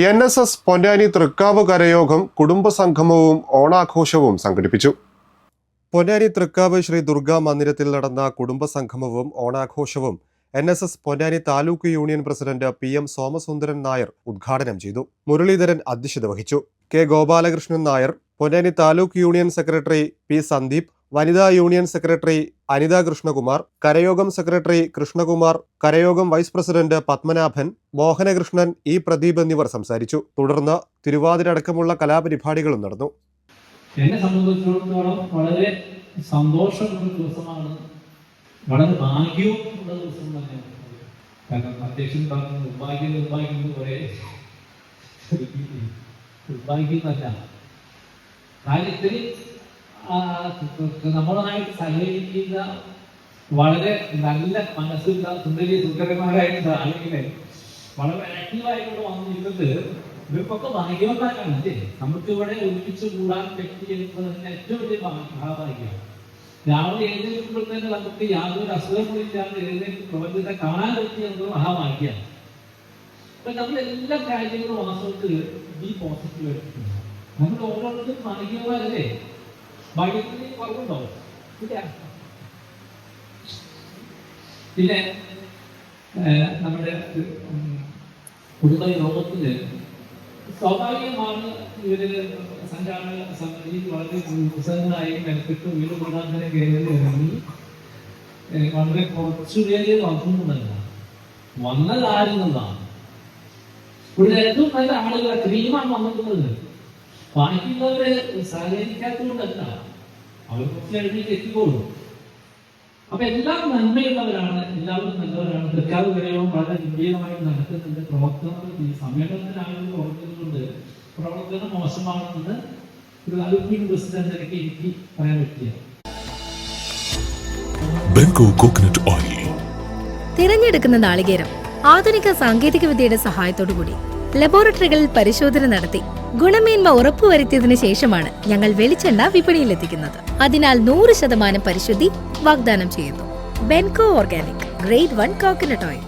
NSS Ponnani Thrikkavu കരയോഗം കുടുംബസംഗമവും ഓണാഘോഷവും സംഘടിപ്പിച്ചു. പൊന്നാനി തൃക്കാവ് ശ്രീ ദുർഗാ മന്ദിരത്തിൽ നടന്ന കുടുംബസംഗമവും ഓണാഘോഷവും NSS Ponnani taluk union president PM Somasundaran Nair ഉദ്ഘാടനം ചെയ്തു. മുരളീധരൻ അധ്യക്ഷത വഹിച്ചു. K Gopalakrishnan Nair, Ponnani taluk union secretary P Sandeep, വനിതാ യൂണിയൻ സെക്രട്ടറി അനിത കൃഷ്ണകുമാർ, കരയോഗം സെക്രട്ടറി കൃഷ്ണകുമാർ, കരയോഗം vice president Padmanabhan, Mohanakrishnan, E Pradeep എന്നിവർ സംസാരിച്ചു. തുടർന്ന് തിരുവാതിര അടക്കമുള്ള കലാപരിപാടികളും നടന്നു. എന്നെ സംബന്ധിച്ചിടത്തോളം വളരെ സന്തോഷമുള്ള ദിവസമാണ്, വളരെ ഭാഗ്യവും ഉള്ള ദിവസം തന്നെയാണ്. കാരണം അധ്യക്ഷൻ പറഞ്ഞു നിർഭാഗ്യം കുറെ നിർഭാഗ്യമല്ല, കാര്യത്തിൽ നമ്മളുമായിട്ട് സഹകരിക്കുന്ന വളരെ നല്ല മനസ്സുള്ള സുന്ദരമാരായിട്ട് അല്ലെങ്കിൽ വളരെ ആക്റ്റീവായിക്കൊണ്ട് വന്നിരുന്നത് ഇവർക്കൊക്കെ ഭാഗ്യവന്മാരാണ്. അല്ലേ, നമുക്ക് ഇവിടെ ഒരുമിച്ച് കൂടാൻ പറ്റിയെന്നതിന് ഏറ്റവും വലിയ മഹാഭാഗ്യമാണ്. രാവിലെ എഴുന്നേൽക്കുമ്പോൾ തന്നെ നമുക്ക് യാതൊരു അസുഖങ്ങളില്ലാതെ എഴുന്നേറ്റ് പ്രപഞ്ചത്തെ കാണാൻ പറ്റിയത് മഹാഭാഗ്യമാണ്. അപ്പൊ നമ്മൾ എല്ലാ കാര്യങ്ങളും വാസ്തവത്തിൽ ബി പോസിറ്റീവ് എടുക്കുന്നു. നമ്മൾ ഓരോരുത്തരും ഭാഗ്യവാനല്ലേ, ഭാഗ്യത്തിന് കുറവുണ്ടോ? പിന്നെ നമ്മുടെ കുടുംബ യോഗത്തില് സ്വാഭാവികമാണ് ഇവര് സംഘാടക സമിതി വളരെ പുസ്തകങ്ങളായി മെനക്കെട്ട് വീട് പ്രധാന കേരളത്തിൽ ഇറങ്ങി വളരെ കുറച്ചുപേര് വന്നതല്ല, വന്നതായിരുന്നതാണ്. ഇവിടെ ഏറ്റവും നല്ല ആളുകളെ ക്രീമാണ് വന്നിട്ടുള്ളത്. ബാക്കിയുള്ളവരെ സഹകരിക്കാത്തതുകൊണ്ടല്ല, അവർ കുറച്ച് എഴുതിക്ക് എത്തിക്കോളും. അപ്പൊ എല്ലാം നന്മയുള്ളവരാണ്, എല്ലാവരും നല്ലവരാണ്. തൃക്കാവ് കരയോഗം വളരെ ഗംഭീരമായി നടക്കുന്നുണ്ട്. പ്രവർത്തനങ്ങൾ ഈ സമ്മേളനത്തിൽ ആളുകൾ ഓർക്കുന്നതുകൊണ്ട് പ്രവർത്തനം മോശമാണെന്ന് ഒരു താലൂക്ക് പ്രസിഡന്റ് എനിക്ക് പറയാൻ പറ്റിയ തിരഞ്ഞെടുക്കുന്ന നാളികേരം ആധുനിക സാങ്കേതിക വിദ്യയുടെ സഹായത്തോടുകൂടി ലബോറട്ടറികളിൽ പരിശോധന നടത്തി ഗുണമേന്മ ഉറപ്പുവരുത്തിയതിനു ശേഷമാണ് ഞങ്ങൾ വെളിച്ചെണ്ണ വിപണിയിലെത്തിക്കുന്നത്. അതിനാൽ 100% പരിശുദ്ധി വാഗ്ദാനം ചെയ്യുന്നു. ബെൻകോ ഓർഗാനിക് ഗ്രേഡ് 1 കോക്കനട്ട് ഓയിൽ.